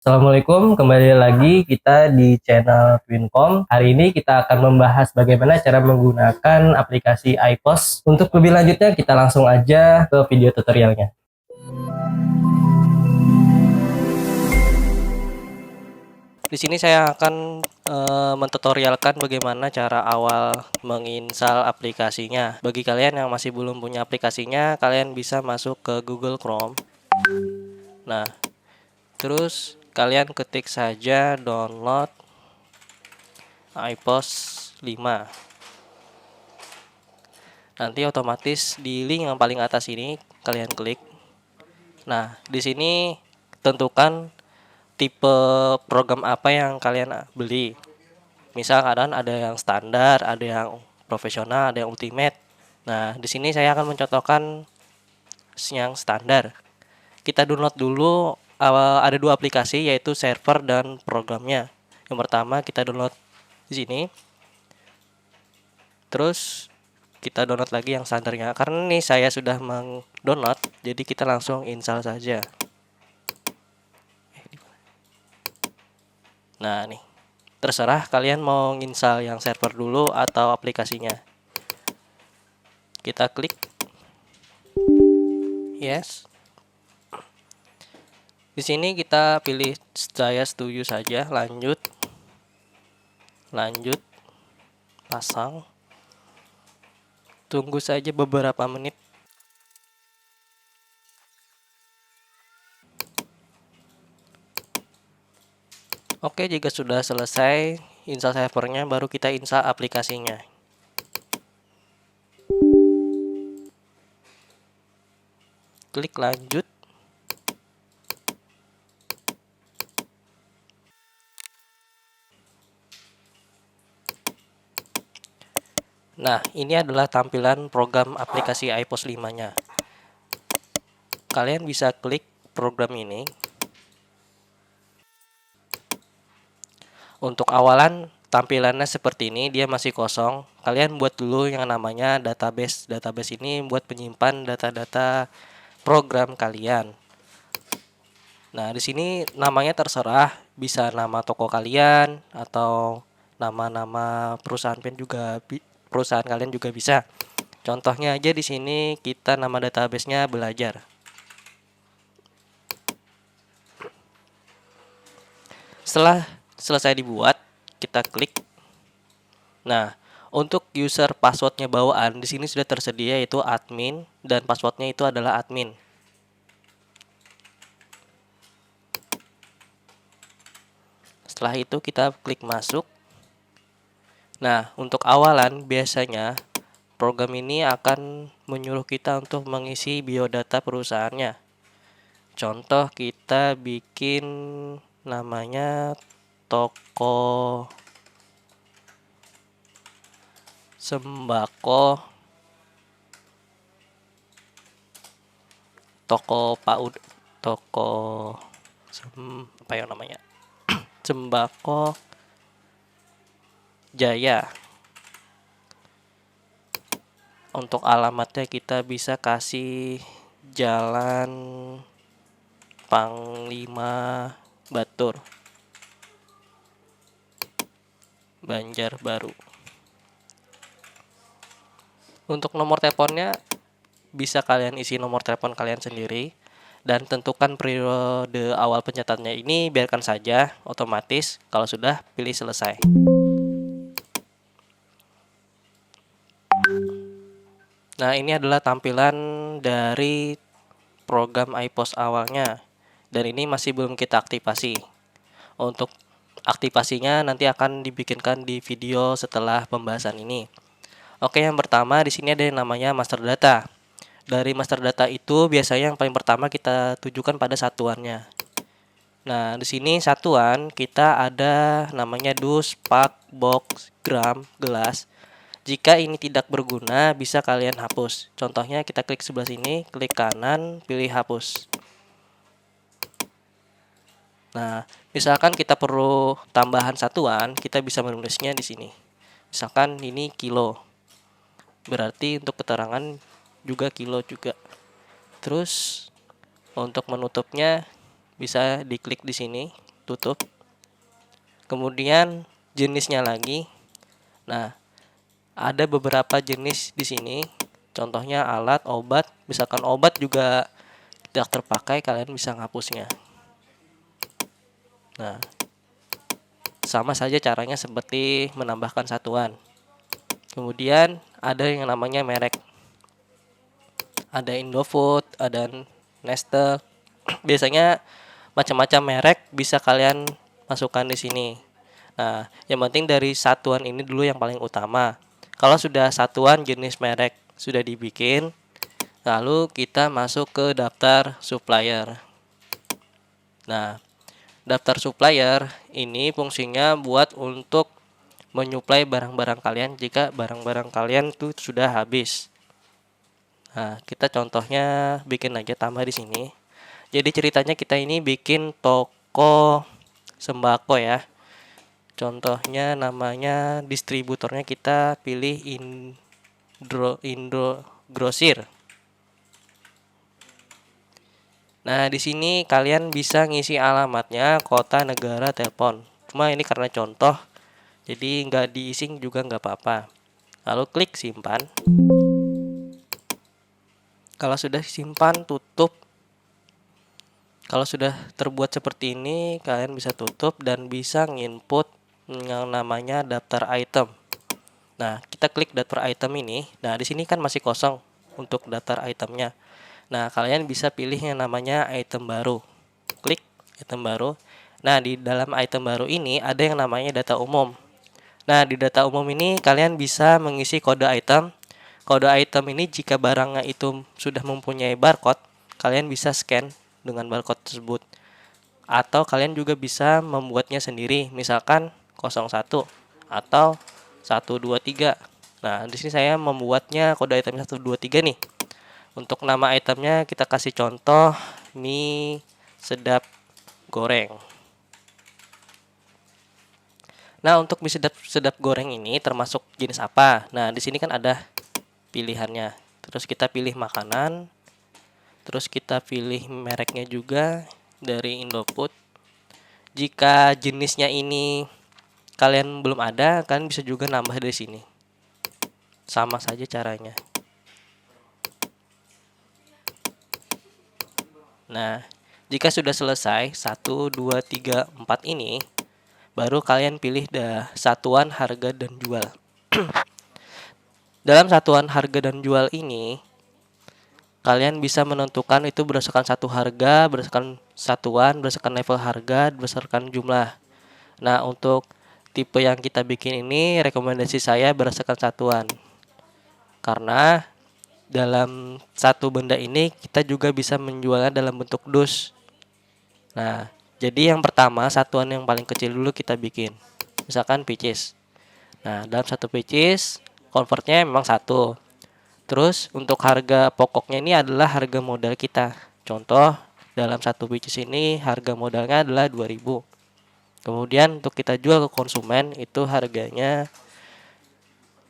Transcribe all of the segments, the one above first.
Assalamualaikum, kembali lagi kita di channel Twincom. Hari ini kita akan membahas bagaimana cara menggunakan aplikasi iPos. Untuk lebih lanjutnya, kita langsung aja ke video tutorialnya. Di sini saya akan mentutorialkan bagaimana cara awal menginstal aplikasinya. Bagi kalian yang masih belum punya aplikasinya, kalian bisa masuk ke Google Chrome. Nah, terus kalian ketik saja download iPos 5. Nanti otomatis di link yang paling atas ini kalian klik. Nah, di sini tentukan tipe program apa yang kalian beli. Misal kadang ada yang standar, ada yang profesional, ada yang ultimate. Nah, di sini saya akan mencontohkan yang standar. Kita download dulu ada dua aplikasi yaitu server dan programnya. Yang pertama kita download di sini. Terus kita download lagi yang standarnya. Karena ini saya sudah mendownload, jadi kita langsung install saja. Nah, nih. Terserah kalian mau install yang server dulu atau aplikasinya. Kita klik yes. Di sini kita pilih saya setuju saja, lanjut. Lanjut. Pasang. Tunggu saja beberapa menit. Oke, jika sudah selesai install servernya, baru kita install aplikasinya. Klik lanjut. Nah, ini adalah tampilan program aplikasi iPos 5-nya. Kalian bisa klik program ini. Untuk awalan tampilannya seperti ini, dia masih kosong. Kalian buat dulu yang namanya database. Database ini buat penyimpan data-data program kalian. Nah, di sini namanya terserah, bisa nama toko kalian atau nama-nama perusahaan perusahaan kalian juga bisa. Contohnya aja di sini kita nama database-nya belajar. Setelah selesai dibuat, kita klik. Nah, untuk user passwordnya bawaan di sini sudah tersedia yaitu admin dan passwordnya itu adalah admin. Setelah itu kita klik masuk. Nah, untuk awalan biasanya program ini akan menyuruh kita untuk mengisi biodata perusahaannya. Contoh kita bikin namanya toko sembako, toko PAUD, toko apa ya namanya? Sembako Jaya. Untuk alamatnya kita bisa kasih Jalan Panglima Batur, Banjarbaru. Untuk nomor teleponnya bisa kalian isi nomor telepon kalian sendiri dan tentukan periode awal pencatatannya ini biarkan saja otomatis. Kalau sudah pilih selesai. Nah, ini adalah tampilan dari program iPos awalnya dan ini masih belum kita aktifasi. Untuk aktivasinya nanti akan dibikinkan di video setelah pembahasan ini. Oke, yang pertama di sini ada yang namanya master data. Dari master data itu biasanya yang paling pertama kita tujukan pada satuannya. Nah, di sini satuan kita ada namanya dus, pak, box, gram, gelas. Jika ini tidak berguna, bisa kalian hapus. Contohnya kita klik sebelah sini, klik kanan, pilih hapus. Nah, misalkan kita perlu tambahan satuan, kita bisa menulisnya di sini. Misalkan ini kilo. Berarti untuk keterangan juga kilo juga. Terus untuk menutupnya bisa diklik di sini. tutup. Kemudian jenisnya lagi. Nah, ada beberapa jenis di sini. Contohnya alat, obat. Misalkan obat juga tidak terpakai, kalian bisa menghapusnya. Nah, sama saja caranya seperti menambahkan satuan. Kemudian ada yang namanya merek. Ada Indofood, ada Nestle. Biasanya macam-macam merek bisa kalian masukkan di sini. Nah, yang penting dari satuan ini dulu yang paling utama. Kalau sudah satuan jenis merek sudah dibikin, lalu kita masuk ke daftar supplier. Nah, daftar supplier ini fungsinya buat untuk menyuplai barang-barang kalian jika barang-barang kalian tuh sudah habis. Nah, kita contohnya bikin aja tambah di sini. Jadi ceritanya kita ini bikin toko sembako ya. Contohnya namanya distributornya kita pilih Indo Grosir. Nah, di sini kalian bisa ngisi alamatnya, kota, negara, telepon. Cuma ini karena contoh, jadi nggak diisi juga nggak apa-apa. Lalu klik simpan. Kalau sudah simpan, tutup. Kalau sudah terbuat seperti ini, kalian bisa tutup dan bisa nginput yang namanya daftar item. Nah, kita klik daftar item ini. Nah, di sini kan masih kosong untuk daftar itemnya. Nah, kalian bisa pilih yang namanya item baru. Klik item baru. Nah, di dalam item baru ini ada yang namanya data umum. Nah, di data umum ini kalian bisa mengisi kode item. Kode item ini jika barangnya itu sudah mempunyai barcode, kalian bisa scan dengan barcode tersebut. Atau kalian juga bisa membuatnya sendiri, misalkan 01 atau 123. Nah, di sini saya membuatnya kode item 123 nih. Untuk nama itemnya kita kasih contoh mie sedap goreng. Nah, untuk mie sedap goreng ini termasuk jenis apa? Nah, di sini kan ada pilihannya. Terus kita pilih makanan. Terus kita pilih mereknya juga dari Indofood. Jika jenisnya ini kalian belum ada, kalian bisa juga nambah dari sini. Sama saja caranya. Nah, jika sudah selesai 1, 2, 3, 4 ini, baru kalian pilih satuan harga dan jual. Dalam satuan harga dan jual ini, kalian bisa menentukan itu berdasarkan satu harga, berdasarkan satuan, berdasarkan level harga, berdasarkan jumlah. Nah, untuk tipe yang kita bikin ini rekomendasi saya berdasarkan satuan. Karena dalam satu benda ini kita juga bisa menjualnya dalam bentuk dus. Nah, jadi yang pertama satuan yang paling kecil dulu kita bikin. Misalkan pieces. Nah, dalam satu pieces convertnya memang 1. Terus untuk harga pokoknya ini adalah harga modal kita. Contoh, dalam satu pieces ini harga modalnya adalah 2000. Kemudian untuk kita jual ke konsumen itu harganya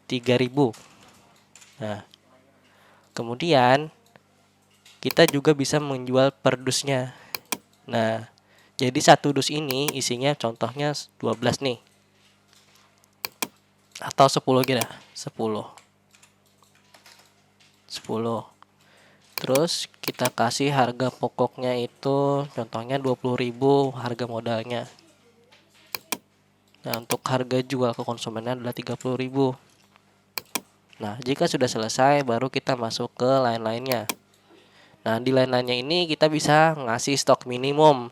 3000. Nah, kemudian kita juga bisa menjual per dusnya. Nah, jadi satu dus ini isinya contohnya 12 nih. Atau 10 gitu. 10. Terus kita kasih harga pokoknya itu contohnya 20.000 harga modalnya. Nah, untuk harga jual ke konsumennya adalah 30.000. Nah, jika sudah selesai baru kita masuk ke lain-lainnya. Nah, di lain-lainnya ini kita bisa ngasih stok minimum.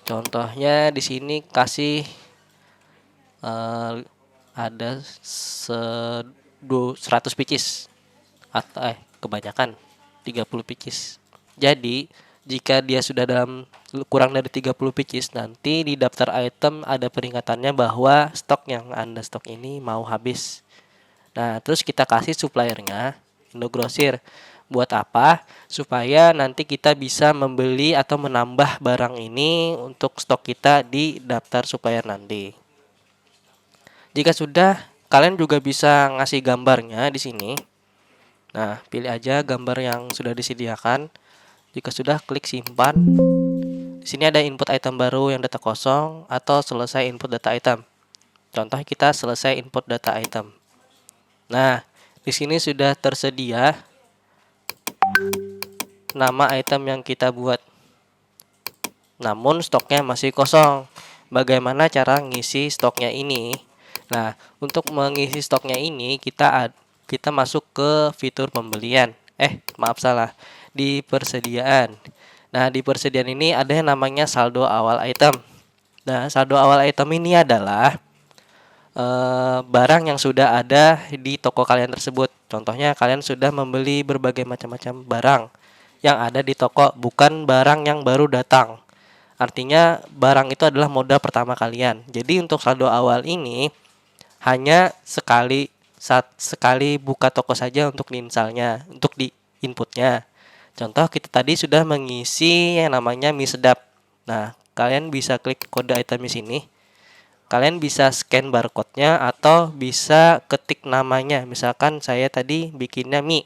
Contohnya di sini kasih ada 100 pieces atau kebanyakan 30 pieces. Jadi jika dia sudah dalam kurang dari 30 pieces, nanti di daftar item ada peringatannya bahwa stok yang Anda stok ini mau habis. Nah, terus kita kasih suppliernya Indogrosir. Buat apa? Supaya nanti kita bisa membeli atau menambah barang ini untuk stok kita di daftar supplier nanti. Jika sudah, kalian juga bisa ngasih gambarnya di sini. Nah, pilih aja gambar yang sudah disediakan. Jika sudah, klik simpan. Di sini ada input item baru yang data kosong atau selesai input data item. Contoh kita selesai input data item. Nah, di sini sudah tersedia nama item yang kita buat. Namun stoknya masih kosong. Bagaimana cara ngisi stoknya ini? Nah, untuk mengisi stoknya ini kita masuk ke fitur pembelian. Maaf salah. Di persediaan. Nah, di persediaan ini ada yang namanya saldo awal item. Nah, saldo awal item ini adalah barang yang sudah ada di toko kalian tersebut. Contohnya kalian sudah membeli berbagai macam-macam barang yang ada di toko, bukan barang yang baru datang. Artinya barang itu adalah modal pertama kalian. Jadi untuk saldo awal ini hanya sekali buka toko saja untuk diinsalnya, untuk di inputnya. Contoh kita tadi sudah mengisi yang namanya mie sedap. Nah, kalian bisa klik kode item di sini. Kalian bisa scan barcode-nya atau bisa ketik namanya. Misalkan saya tadi bikinnya mie.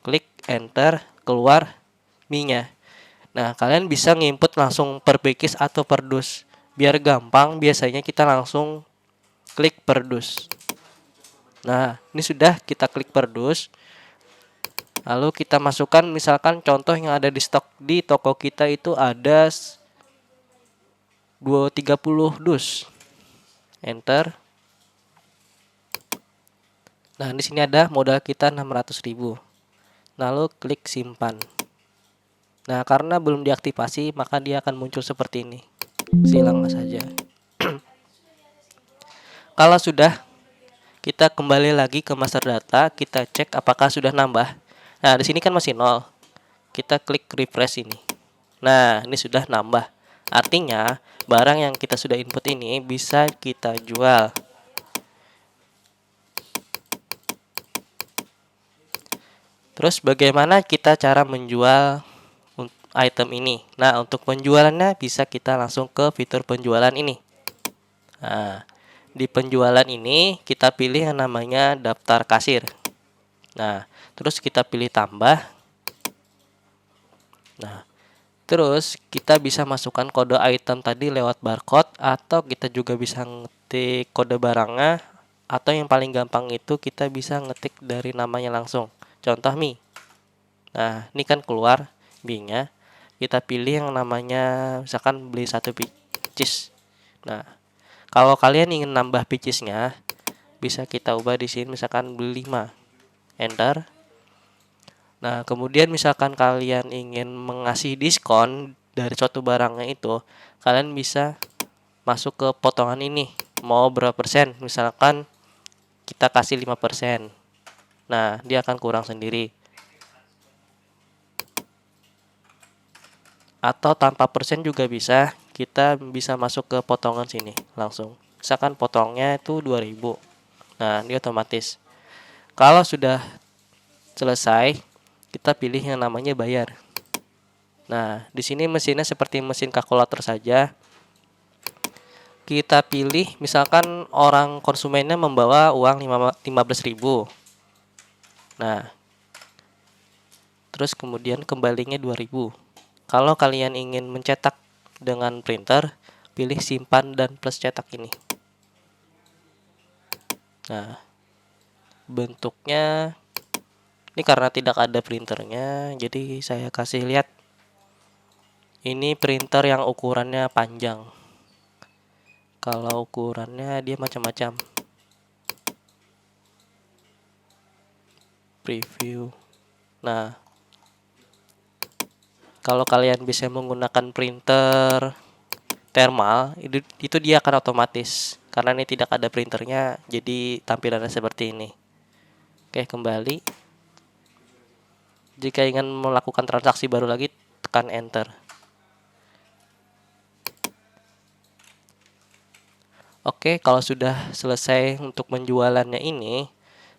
Klik enter, keluar mie-nya. Nah, kalian bisa nginput langsung per piece atau per dus. Biar gampang, biasanya kita langsung klik per dus. Nah, ini sudah kita klik per dus. Lalu kita masukkan misalkan contoh yang ada di stok di toko kita itu ada 230 dus. Enter. Nah, di sini ada modal kita 600.000. Lalu klik simpan. Nah, karena belum diaktifasi, maka dia akan muncul seperti ini. Silang saja. Kalau sudah, kita kembali lagi ke master data, kita cek apakah sudah nambah. Nah, di sini kan masih 0. Kita klik refresh ini. Nah, ini sudah nambah. Artinya, barang yang kita sudah input ini bisa kita jual. Terus bagaimana kita cara menjual item ini? Nah, untuk penjualannya bisa kita langsung ke fitur penjualan ini. Nah, di penjualan ini kita pilih yang namanya daftar kasir. Nah, terus kita pilih tambah. Nah, terus kita bisa masukkan kode item tadi lewat barcode, atau kita juga bisa ngetik kode barangnya, atau yang paling gampang itu kita bisa ngetik dari namanya langsung. Contoh mie. Nah, ini kan keluar mie-nya. Kita pilih yang namanya misalkan beli 1 pieces. Nah, kalau kalian ingin nambah piecesnya, bisa kita ubah di sini misalkan beli 5. Enter. Nah, kemudian misalkan kalian ingin mengasih diskon dari suatu barangnya itu, kalian bisa masuk ke potongan ini. Mau berapa persen? Misalkan kita kasih 5%. Nah, dia akan kurang sendiri. Atau tanpa persen juga bisa, kita bisa masuk ke potongan sini langsung. Misalkan potongnya itu 2000. Nah, dia otomatis. Kalau sudah selesai, kita pilih yang namanya bayar. Nah, di sini mesinnya seperti mesin kalkulator saja. Kita pilih misalkan orang konsumennya membawa uang 15.000. Nah, terus kemudian kembalinya 2000. Kalau kalian ingin mencetak dengan printer, pilih simpan dan plus cetak ini. Nah, bentuknya ini karena tidak ada printernya, jadi saya kasih lihat. Ini printer yang ukurannya panjang. Kalau ukurannya dia macam-macam. Preview. Nah, kalau kalian bisa menggunakan printer thermal, itu dia akan otomatis. Karena ini tidak ada printernya, jadi tampilannya seperti ini. Oke, kembali. Jika ingin melakukan transaksi baru lagi, tekan enter. Oke, kalau sudah selesai untuk penjualannya ini,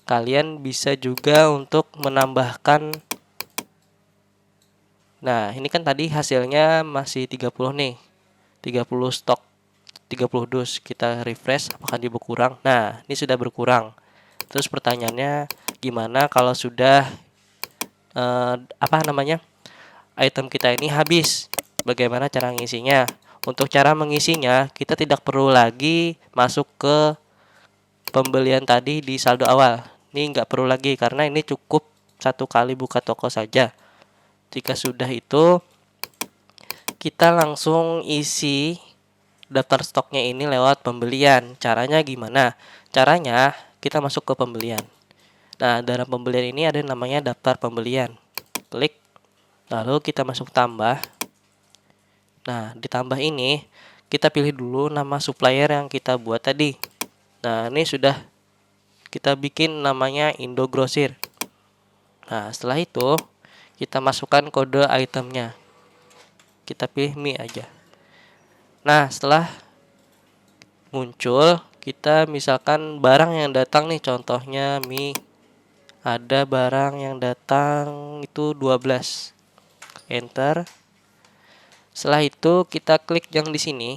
kalian bisa juga untuk menambahkan. Nah, ini kan tadi hasilnya masih 30 nih. 30 stok, 30 dus. Kita refresh, apakah dia berkurang? Nah, ini sudah berkurang. Terus pertanyaannya, gimana kalau sudah item kita ini habis? bagaimana cara ngisinya. Untuk cara mengisinya, kita tidak perlu lagi masuk ke pembelian tadi di saldo awal. Ini nggak perlu lagi karena ini cukup satu kali buka toko saja. Jika sudah itu, kita langsung isi daftar stoknya ini lewat pembelian. Caranya gimana? Caranya kita masuk ke pembelian. Nah, dalam pembelian ini ada namanya daftar pembelian. Klik, lalu kita masuk tambah. Nah, di tambah ini kita pilih dulu nama supplier yang kita buat tadi. Nah, ini sudah kita bikin namanya Indogrosir. Nah, setelah itu kita masukkan kode itemnya. Kita pilih mie aja. Nah, setelah muncul, kita misalkan barang yang datang nih, contohnya mie. Ada barang yang datang itu 12. Enter. Setelah itu kita klik yang di sini.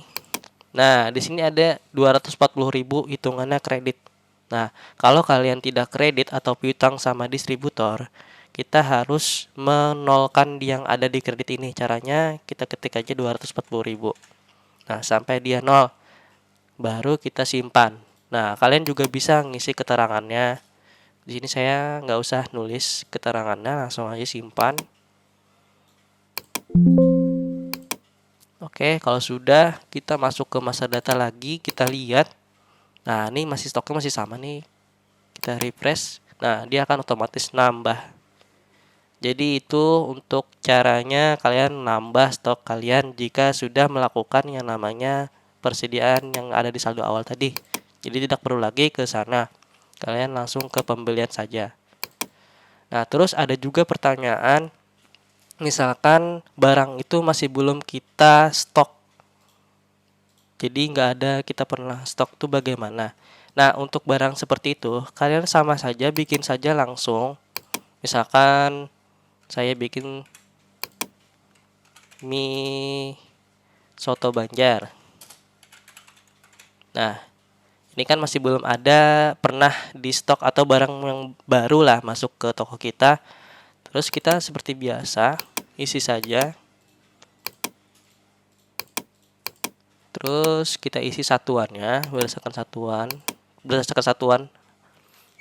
Nah, di sini ada 240.000 hitungannya kredit. Nah, kalau kalian tidak kredit atau piutang sama distributor, kita harus menolkan yang ada di kredit ini. Caranya kita ketik aja 240.000. Nah, sampai dia 0, baru kita simpan. Nah, kalian juga bisa ngisi keterangannya. Di sini saya nggak usah nulis keterangannya, langsung aja simpan. Oke, kalau sudah, kita masuk ke masa data lagi, kita lihat. Nah, ini masih stoknya masih sama nih. Kita refresh. Nah, dia akan otomatis nambah. Jadi itu untuk caranya kalian nambah stok kalian jika sudah melakukan yang namanya persediaan yang ada di saldo awal tadi. Jadi tidak perlu lagi ke sana. Kalian langsung ke pembelian saja. Nah, terus ada juga pertanyaan, misalkan barang itu masih belum kita stok. Jadi nggak ada kita pernah stok tuh bagaimana? Nah, untuk barang seperti itu, kalian sama saja bikin saja langsung. Misalkan saya bikin mie soto Banjar. Nah, ini kan masih belum ada pernah di stok atau barang yang baru lah masuk ke toko kita. Terus kita seperti biasa isi saja. Terus kita isi satuannya berdasarkan satuan.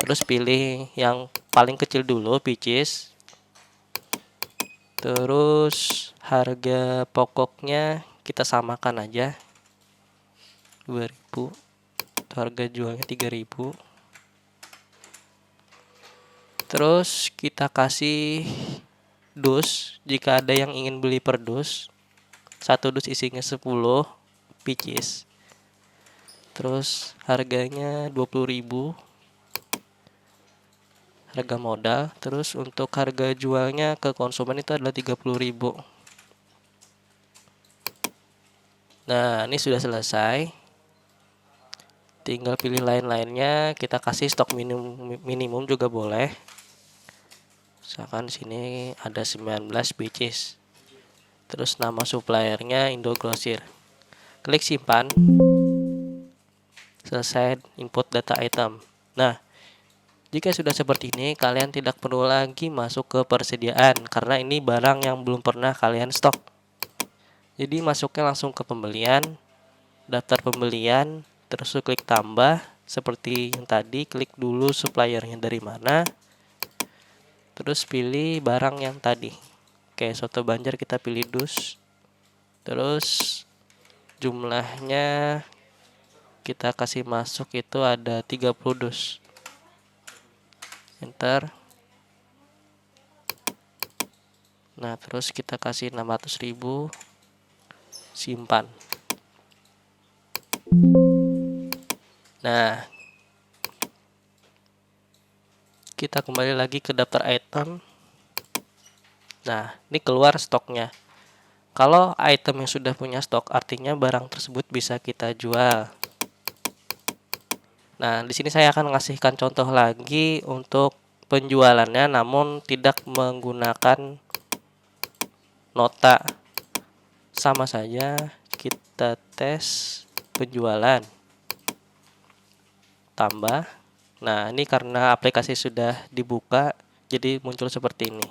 Terus pilih yang paling kecil dulu, which. Terus harga pokoknya kita samakan aja 2.000. Harga jualnya 3.000. Terus kita kasih dus jika ada yang ingin beli per dus. Satu dus isinya 10 pieces. Terus harganya 20.000. Harga modal. Terus untuk harga jualnya ke konsumen itu adalah 30.000. Nah, ini sudah selesai. Tinggal pilih lain-lainnya, kita kasih stok minimum juga boleh. Misalkan di sini ada 19 pieces. Terus nama suppliernya Indogrosir. Klik simpan. Selesai input data item. Nah, jika sudah seperti ini, kalian tidak perlu lagi masuk ke persediaan karena ini barang yang belum pernah kalian stok. Jadi masuknya langsung ke pembelian, daftar pembelian, terus klik tambah seperti yang tadi, klik dulu suppliernya dari mana. Terus pilih barang yang tadi. Oke, soto Banjar kita pilih dus. Terus jumlahnya kita kasih masuk itu ada 30 dus. Enter. Nah, terus kita kasih 600.000. Simpan. Nah, kita kembali lagi ke daftar item. Nah, ini keluar stoknya. Kalau item yang sudah punya stok, artinya barang tersebut bisa kita jual. Nah, di sini saya akan mengasihkan contoh lagi untuk penjualannya, namun tidak menggunakan nota. Sama saja, kita tes penjualan. Tambah. Nah, ini karena aplikasi sudah dibuka, jadi muncul seperti ini.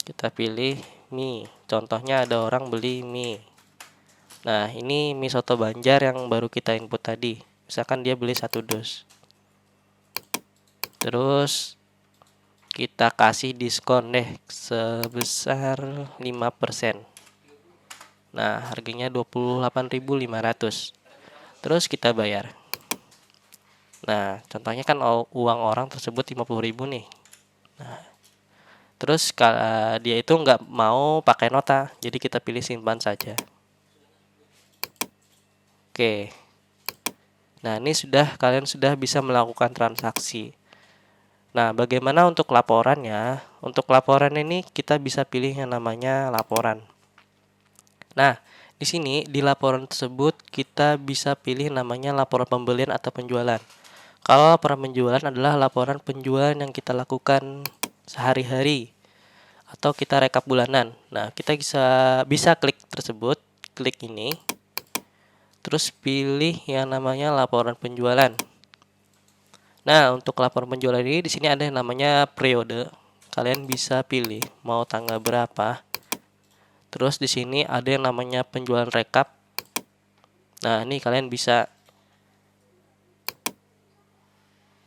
Kita pilih mie. Contohnya ada orang beli mie. Nah, ini mie soto Banjar yang baru kita input tadi. Misalkan dia beli 1 dus. Terus kita kasih diskon deh sebesar 5%. Nah, harganya 28.500. Terus kita bayar. Nah, contohnya kan uang orang tersebut 50.000 nih. Nah, terus dia itu nggak mau pakai nota, jadi kita pilih simpan saja. Oke. Nah, ini kalian sudah bisa melakukan transaksi. Nah, bagaimana untuk laporannya? Untuk laporan ini kita bisa pilih yang namanya laporan. Nah, di sini di laporan tersebut kita bisa pilih namanya laporan pembelian atau penjualan. Kalau laporan penjualan adalah laporan penjualan yang kita lakukan sehari-hari atau kita rekap bulanan. Nah, kita bisa klik tersebut, klik ini. Terus pilih yang namanya laporan penjualan. Nah, untuk laporan penjualan ini di sini ada yang namanya periode. Kalian bisa pilih mau tanggal berapa. Terus di sini ada yang namanya penjualan rekap. Nah, ini kalian bisa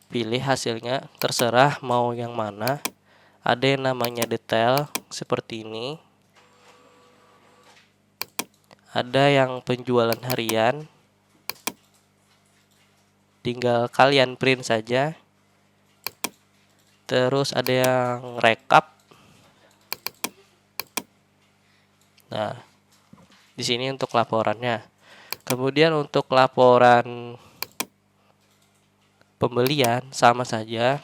pilih hasilnya, terserah mau yang mana. Ada yang namanya detail seperti ini. Ada yang penjualan harian. Tinggal kalian print saja. Terus ada yang rekap. Nah, di sini untuk laporannya. Kemudian untuk laporan pembelian sama saja.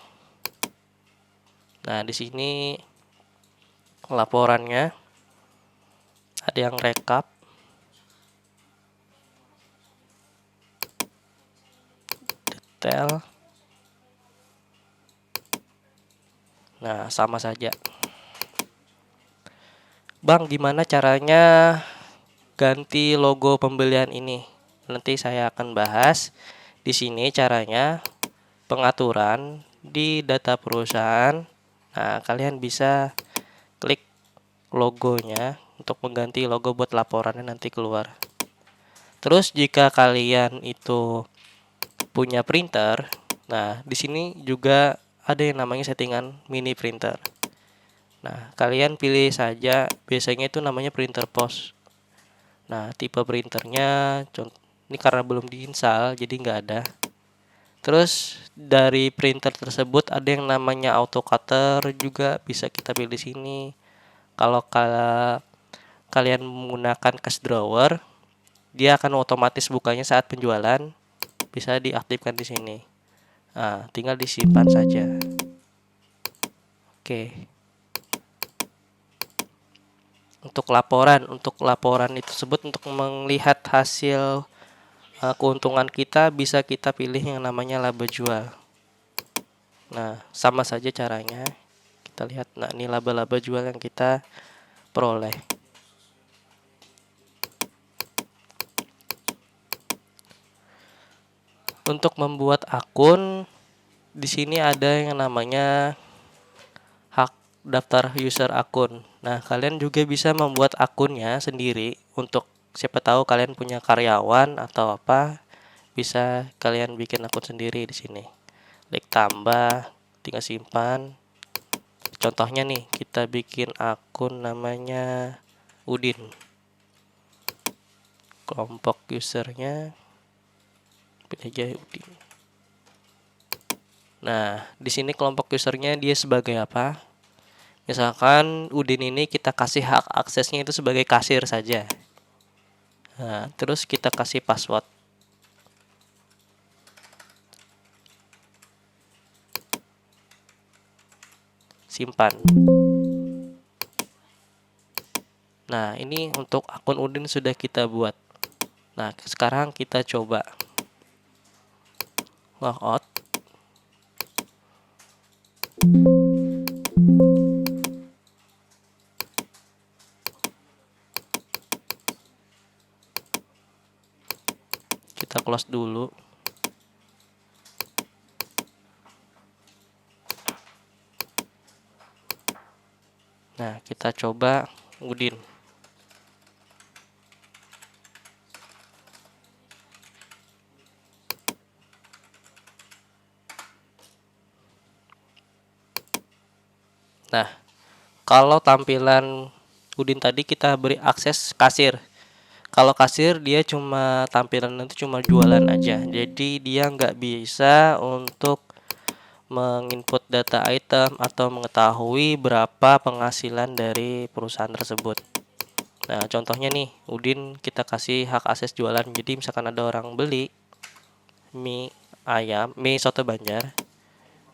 Nah, di sini laporannya ada yang rekap, detail. Nah, sama saja. Bang, gimana caranya ganti logo pembelian ini? Nanti saya akan bahas di sini caranya pengaturan di data perusahaan. Nah, kalian bisa klik logonya untuk mengganti logo buat laporannya nanti keluar. Terus jika kalian itu punya printer, nah di sini juga ada yang namanya settingan mini printer. Nah, kalian pilih saja, biasanya itu namanya printer pos. Nah, tipe printernya ini karena belum diinstal jadi nggak ada. Terus dari printer tersebut ada yang namanya auto cutter juga bisa kita pilih di sini. Kalau kalian menggunakan cash drawer, dia akan otomatis bukanya saat penjualan, bisa diaktifkan di sini. Nah, tinggal disimpan saja. Oke. Untuk laporan itu tersebut untuk melihat hasil keuntungan kita bisa kita pilih yang namanya laba jual. Nah, sama saja caranya. Kita lihat, nah ini laba-laba jual yang kita peroleh. Untuk membuat akun, di sini ada yang namanya hak daftar user akun. Nah, kalian juga bisa membuat akunnya sendiri untuk siapa tahu kalian punya karyawan atau apa, bisa kalian bikin akun sendiri di sini. Klik tambah, tinggal simpan. Contohnya nih, kita bikin akun namanya Udin. Kelompok usernya pilih aja Udin. Nah, di sini kelompok usernya dia sebagai apa? Misalkan Udin ini kita kasih hak aksesnya itu sebagai kasir saja. Nah, terus kita kasih password. Simpan. Nah, ini untuk akun Udin sudah kita buat. Nah, sekarang kita coba logout. Kita close dulu. Nah, kita coba Udin. Nah, kalau tampilan Udin tadi kita beri akses kasir. Kalau kasir dia cuma tampilan nanti cuma jualan aja. Jadi dia nggak bisa untuk menginput data item atau mengetahui berapa penghasilan dari perusahaan tersebut. Nah, contohnya nih, Udin kita kasih hak akses jualan. Jadi misalkan ada orang beli mie ayam, mie soto Banjar.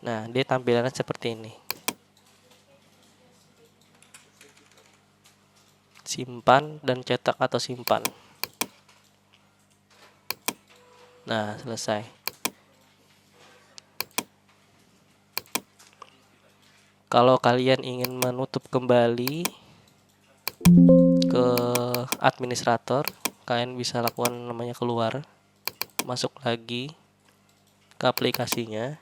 Nah, dia tampilannya seperti ini. Simpan dan cetak atau simpan. Nah, selesai. Kalau kalian ingin menutup kembali ke administrator, kalian bisa lakukan namanya keluar, masuk lagi ke aplikasinya.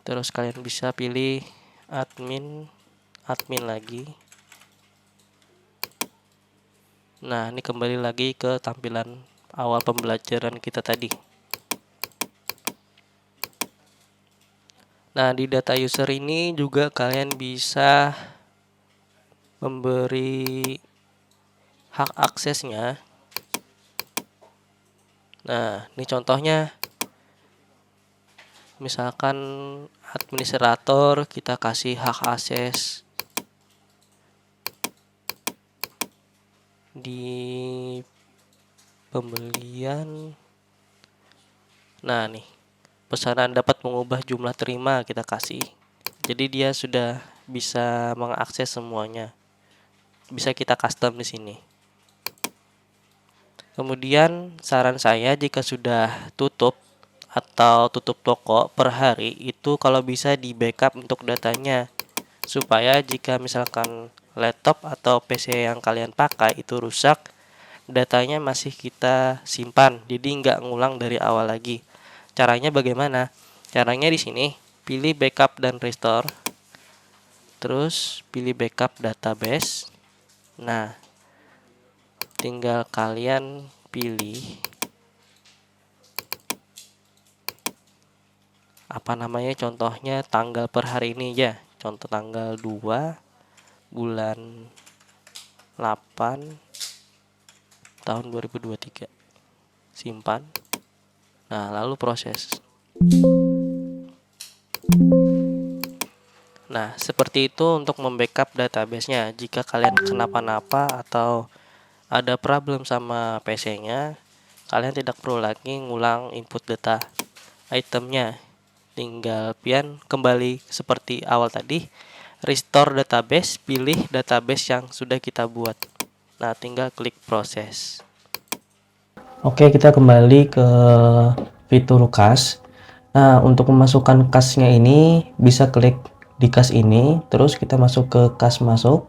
Terus kalian bisa pilih admin lagi. Nah, ini kembali lagi ke tampilan awal pembelajaran kita tadi. Nah, di data user ini juga kalian bisa memberi hak aksesnya. Nah, ini contohnya. Misalkan administrator kita kasih hak akses di pembelian. Nah, nih pesanan dapat mengubah jumlah terima kita kasih. Jadi dia sudah bisa mengakses semuanya. Bisa kita custom di sini. Kemudian saran saya jika sudah tutup atau tutup toko per hari itu kalau bisa di backup untuk datanya, supaya jika misalkan laptop atau PC yang kalian pakai itu rusak, datanya masih kita simpan, jadi nggak ngulang dari awal lagi. Caranya bagaimana? Caranya di sini pilih backup dan restore, terus pilih backup database. Nah, tinggal kalian pilih apa namanya, contohnya tanggal per hari ini ya, contoh tanggal 2 bulan 8 tahun 2023. Simpan. Nah, lalu proses. Nah, seperti itu untuk membackup database-nya. Jika kalian kenapa-napa atau ada problem sama PC-nya, kalian tidak perlu lagi ngulang input data itemnya. Tinggal pian kembali seperti awal tadi, restore database, pilih database yang sudah kita buat. Nah, tinggal klik proses. Oke, kita kembali ke fitur kas. Nah, untuk memasukkan kasnya ini bisa klik di kas ini, terus kita masuk ke kas masuk.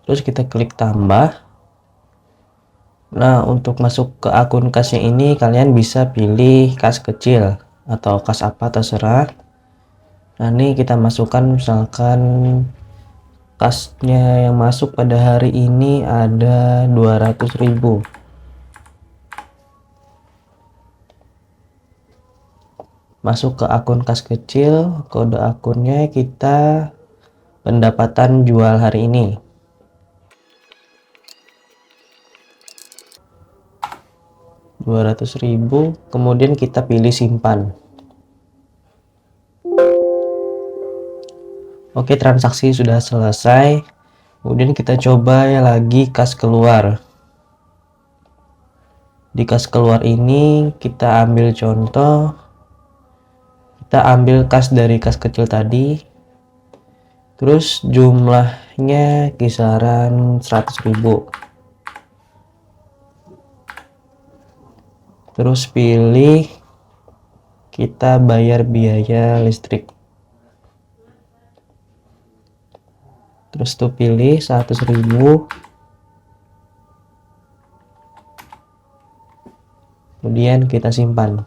Terus kita klik tambah. Nah, untuk masuk ke akun kasnya ini kalian bisa pilih kas kecil atau kas apa terserah. Nah, ini kita masukkan misalkan kasnya yang masuk pada hari ini ada 200.000. Masuk ke akun kas kecil, kode akunnya kita pendapatan jual hari ini. Rp200.000, kemudian kita pilih simpan. Oke, transaksi sudah selesai. Kemudian kita coba lagi kas keluar. Di kas keluar ini kita ambil contoh, kita ambil kas dari kas kecil tadi, terus jumlahnya kisaran 100.000. Terus pilih kita bayar biaya listrik. Terus tuh pilih 100.000. Kemudian kita simpan.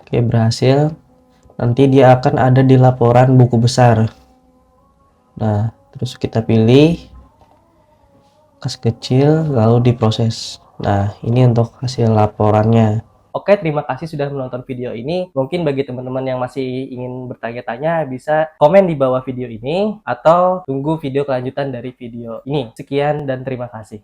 Oke, berhasil. Nanti dia akan ada di laporan buku besar. Nah, terus kita pilih. kas kecil lalu diproses. Nah, ini untuk hasil laporannya. Oke, terima kasih sudah menonton video ini. Mungkin bagi teman-teman yang masih ingin bertanya-tanya, bisa komen di bawah video ini atau tunggu video kelanjutan dari video ini. Sekian dan terima kasih.